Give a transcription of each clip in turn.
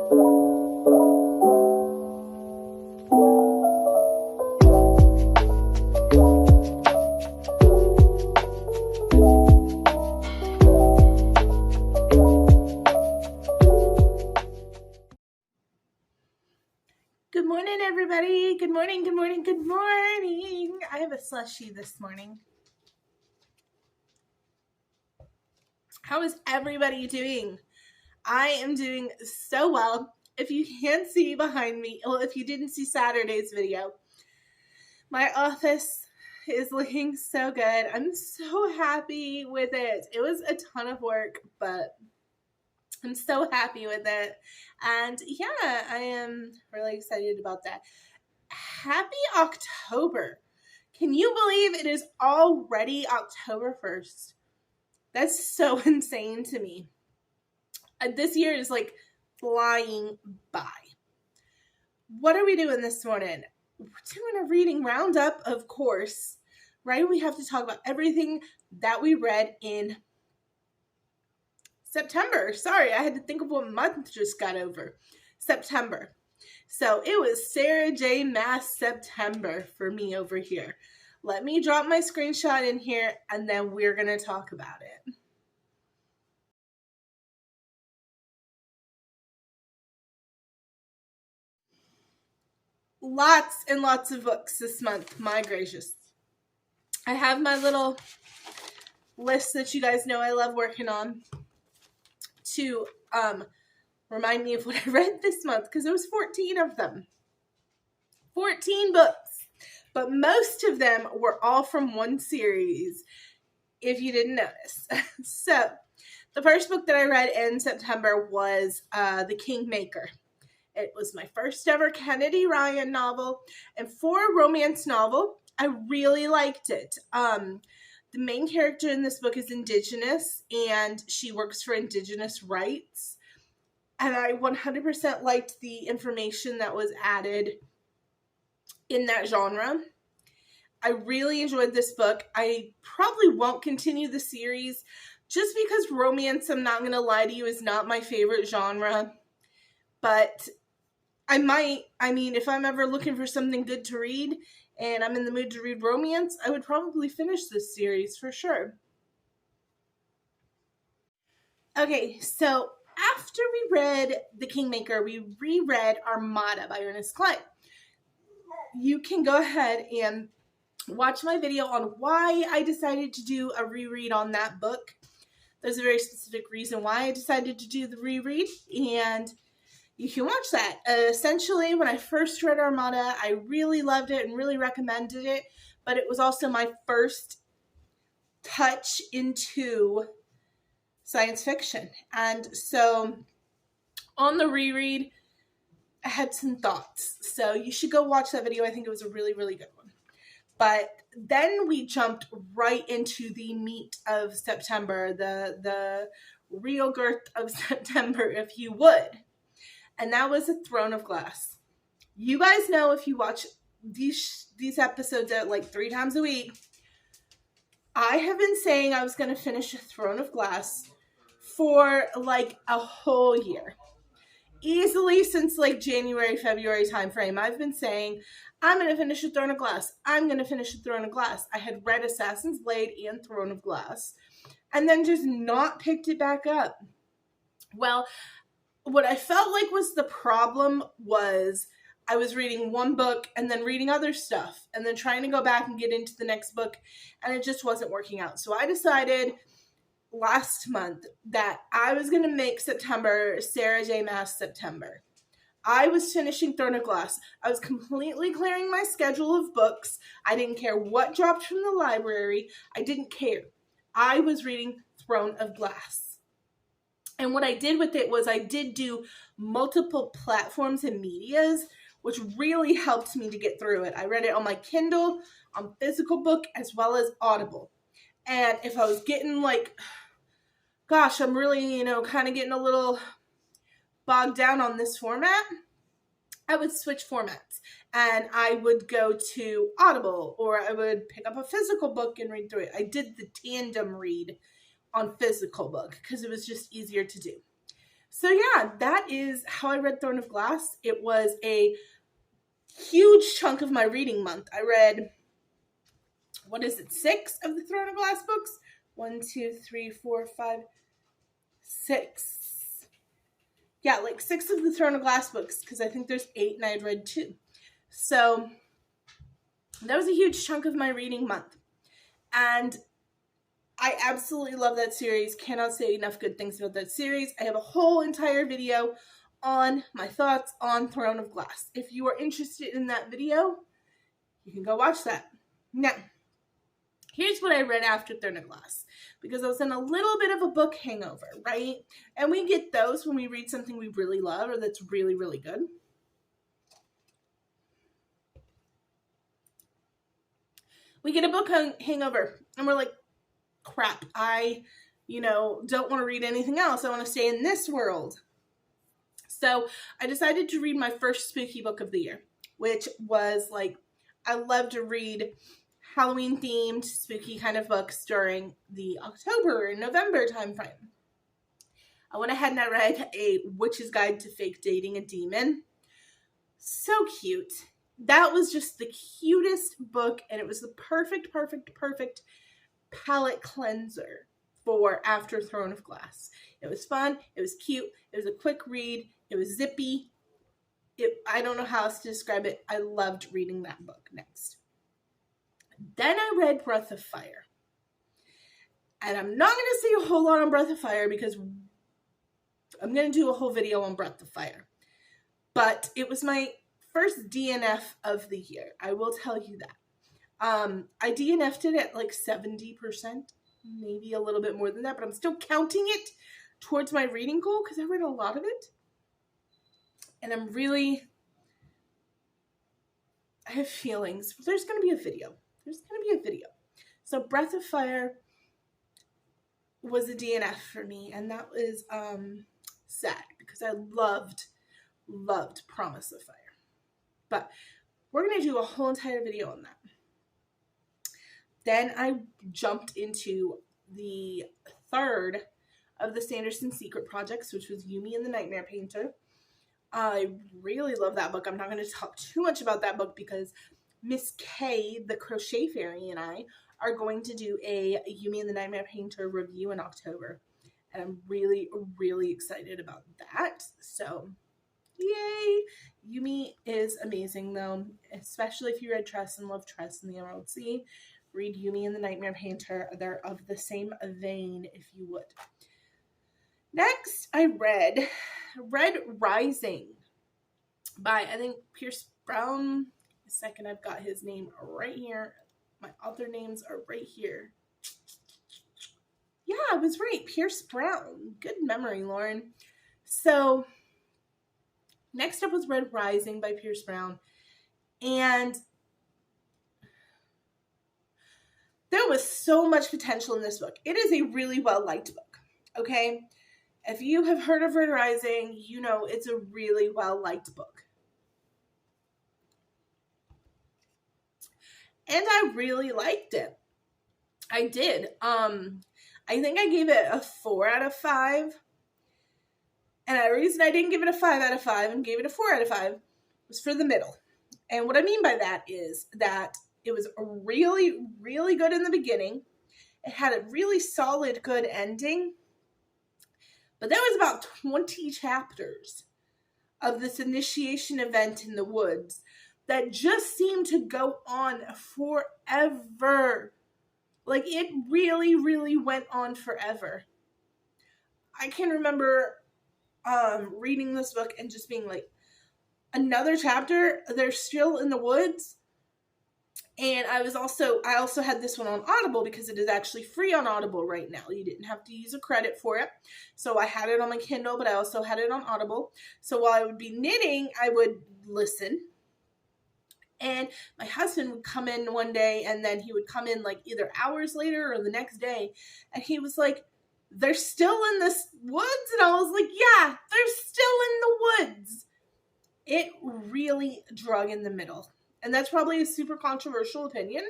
Good morning, everybody. Good morning, good morning, good morning. I have a slushie this morning. How is everybody doing? I am doing so well. If you can't see behind me, well, if you didn't see Saturday's video, my office is looking so good. I'm so happy with it. It was a ton of work, but I'm so happy with it. And yeah, I am really excited about that. Happy October. Can you believe it is already October 1st? That's so insane to me. This year is like flying by. What are we doing this morning? We're doing a reading roundup, of course, right? We have to talk about everything that we read in September. Sorry, I had to think of what month just got over. September. So it was Sarah J. Maas September for me over here. Let me drop my screenshot in here and then we're going to talk about it. Lots and lots of books this month. My gracious. I have my little list that you guys know I love working on to remind me of what I read this month, because it was 14 of them. 14 books. But most of them were all from one series, if you didn't notice. So, the first book that I read in September was The Kingmaker. It was my first ever Kennedy Ryan novel. And for a romance novel, I really liked it. The main character in this book is Indigenous, and she works for Indigenous rights. And I 100% liked the information that was added in that genre. I really enjoyed this book. I probably won't continue the series just because romance, I'm not going to lie to you, is not my favorite genre. But I might. I mean, if I'm ever looking for something good to read and I'm in the mood to read romance, I would probably finish this series for sure. Okay, so after we read The Kingmaker, we reread Armada by Ernest Cline. You can go ahead and watch my video on why I decided to do a reread on that book. There's a very specific reason why I decided to do the reread, and you can watch that. Essentially, when I first read Armada, I really loved it and really recommended it, but it was also my first touch into science fiction. And so on the reread, I had some thoughts. So you should go watch that video. I think it was a really, really good one. But then we jumped right into the meat of September, the real girth of September, if you would. And that was A Throne of Glass. You guys know, if you watch these episodes at like 3 times a week, I have been saying I was going to finish A Throne of Glass for like a whole year. Easily since like January, February timeframe, I've been saying, I'm going to finish A Throne of Glass. I'm going to finish A Throne of Glass. I had read Assassin's Blade and Throne of Glass, and then just not picked it back up. Well, what I felt like was the problem was I was reading one book and then reading other stuff and then trying to go back and get into the next book, and it just wasn't working out. So I decided last month that I was going to make September Sarah J. Maas September. I was finishing Throne of Glass. I was completely clearing my schedule of books. I didn't care what dropped from the library. I didn't care. I was reading Throne of Glass. And what I did with it was I did do multiple platforms and medias, which really helped me to get through it. I read it on my Kindle, on physical book, as well as Audible. And if I was getting like, gosh, I'm really, kind of getting a little bogged down on this format, I would switch formats and I would go to Audible, or I would pick up a physical book and read through it. I did the tandem read on physical book because it was just easier to do. So yeah, that is how I read Throne of Glass. It was a huge chunk of my reading month. I read, 6 of the Throne of Glass books? 1, 2, 3, 4, 5, 6. Yeah, like 6 of the Throne of Glass books, because I think there's 8 and I had read 2. So that was a huge chunk of my reading month. And I absolutely love that series. Cannot say enough good things about that series. I have a whole entire video on my thoughts on Throne of Glass. If you are interested in that video, you can go watch that. Now, here's what I read after Throne of Glass, because I was in a little bit of a book hangover, right? And we get those when we read something we really love or that's really, really good. We get a book hangover and we're like, crap, I, don't want to read anything else. I want to stay in this world. So I decided to read my first spooky book of the year, which was like, I love to read Halloween themed spooky kind of books during the October and November timeframe. I went ahead and I read A Witch's Guide to Fake Dating a Demon. So cute. That was just the cutest book, and it was the perfect palette cleanser for after Throne of Glass. It was fun. It was cute. It was a quick read. It was zippy. I don't know how else to describe it. I loved reading that book next. Then I read Breath of Fire. And I'm not going to say a whole lot on Breath of Fire because I'm going to do a whole video on Breath of Fire. But it was my first DNF of the year. I will tell you that. I DNF'd it at like 70%, maybe a little bit more than that, but I'm still counting it towards my reading goal because I read a lot of it. And I have feelings. There's going to be a video. So Breath of Fire was a DNF for me, and that was sad because I loved Promise of Fire. But we're going to do a whole entire video on that. Then I jumped into the third of the Sanderson Secret Projects, which was Yumi and the Nightmare Painter. I really love that book. I'm not going to talk too much about that book because Miss Kay, the Crochet Fairy, and I are going to do a Yumi and the Nightmare Painter review in October. And I'm really, really excited about that. So, yay! Yumi is amazing, though, especially if you read Tress and love Tress in the Emerald Sea. Read Yumi and the Nightmare Painter. They're of the same vein, if you would. Next, I read Red Rising by, I think, Pierce Brown. A second, I've got his name right here. My author names are right here. Yeah, I was right. Pierce Brown. Good memory, Lauren. So, next up was Red Rising by Pierce Brown. And there was so much potential in this book. It is a really well-liked book, okay? If you have heard of Red Rising, you know it's a really well-liked book. And I really liked it. I did. I think I gave it a 4 out of 5. And the reason I didn't give it a 5 out of 5 and gave it a 4 out of 5 was for the middle. And what I mean by that is that it was really, really good in the beginning. It had a really solid, good ending. But there was about 20 chapters of this initiation event in the woods that just seemed to go on forever. Like, it really, really went on forever. I can remember reading this book and just being like, another chapter, they're still in the woods. And I also had this one on Audible because it is actually free on Audible right now. You didn't have to use a credit for it. So I had it on my Kindle, but I also had it on Audible. So while I would be knitting, I would listen. And my husband would come in one day, and then he would come in like either hours later or the next day. And he was like, they're still in this woods? And I was like, yeah, they're still in the woods. It really drug in the middle. And that's probably a super controversial opinion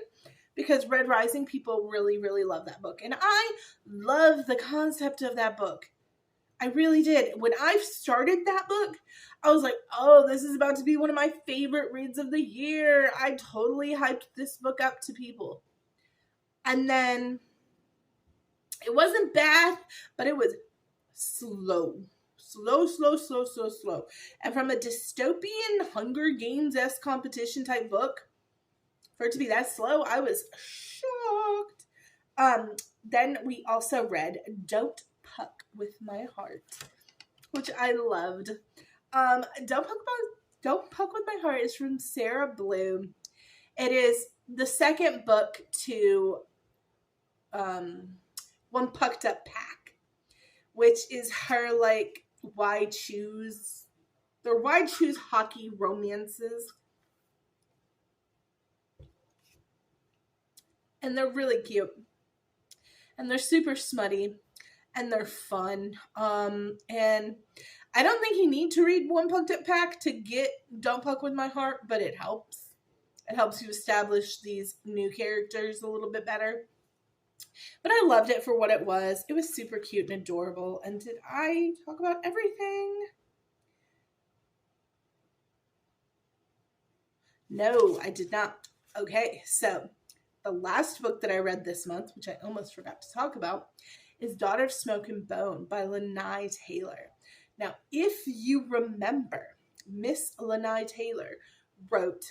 because Red Rising people really, really love that book. And I love the concept of that book. I really did. When I started that book, I was like, oh, this is about to be one of my favorite reads of the year. I totally hyped this book up to people. And then it wasn't bad, but it was slow. Slow. And from a dystopian Hunger Games-esque competition type book, for it to be that slow, I was shocked. Then we also read Don't Puck with My Heart, which I loved. Don't Puck with My Heart is from Sarah Bloom. It is the second book to One Pucked Up Pack, which is her like why choose hockey romances. And they're really cute. And they're super smutty. And they're fun. And I don't think you need to read One Pucked Up Pack to get Don't Puck with My Heart, but it helps. It helps you establish these new characters a little bit better. But I loved it for what it was. It was super cute and adorable. And did I talk about everything? No, I did not. Okay, so the last book that I read this month, which I almost forgot to talk about, is Daughter of Smoke and Bone by Lanai Taylor. Now, if you remember, Miss Lanai Taylor wrote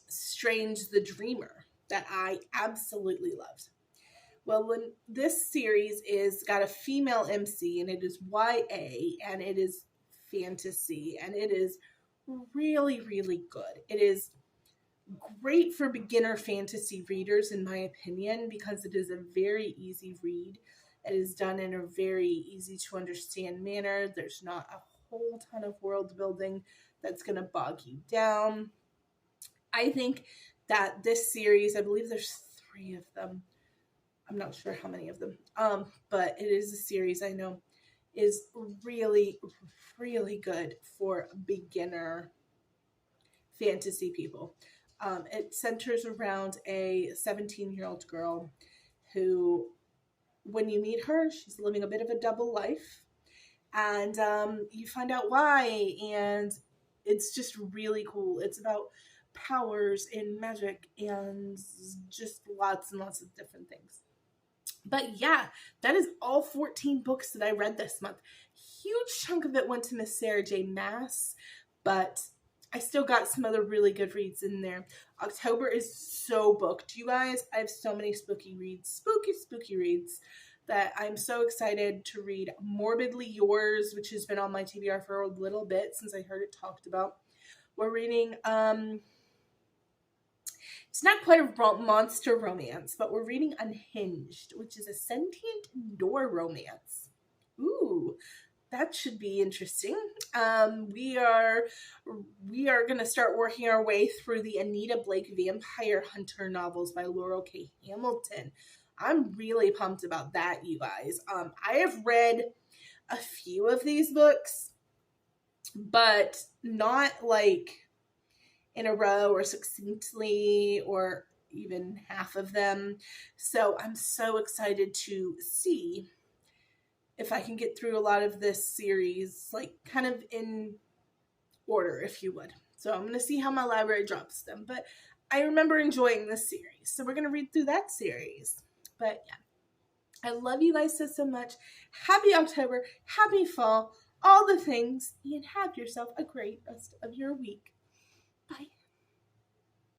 Strange the Dreamer that I absolutely loved. Well, this series is got a female MC, and it is YA, and it is fantasy, and it is really, really good. It is great for beginner fantasy readers, in my opinion, because it is a very easy read. It is done in a very easy to understand manner. There's not a whole ton of world building that's going to bog you down. I think that this series, I believe there's 3 of them. I'm not sure how many of them, but it is a series I know is really, really good for beginner fantasy people. It centers around a 17-year-old girl who, when you meet her, she's living a bit of a double life, and you find out why, and it's just really cool. It's about powers and magic and just lots and lots of different things. But yeah, that is all 14 books that I read this month. Huge chunk of it went to Miss Sarah J. Maas, but I still got some other really good reads in there. October is so booked, you guys. I have so many spooky reads, spooky reads, that I'm so excited to read. Morbidly Yours, which has been on my TBR for a little bit since I heard it talked about. We're reading, it's not quite a monster romance, but we're reading Unhinged, which is a sentient door romance. Ooh, that should be interesting. We are going to start working our way through the Anita Blake Vampire Hunter novels by Laurel K. Hamilton. I'm really pumped about that, you guys. I have read a few of these books, but not like in a row or succinctly or even half of them. So I'm so excited to see if I can get through a lot of this series, like kind of in order, if you would. So I'm going to see how my library drops them. But I remember enjoying this series. So we're going to read through that series. But yeah, I love you guys so much. Happy October, happy fall, all the things, and have yourself a great rest of your week.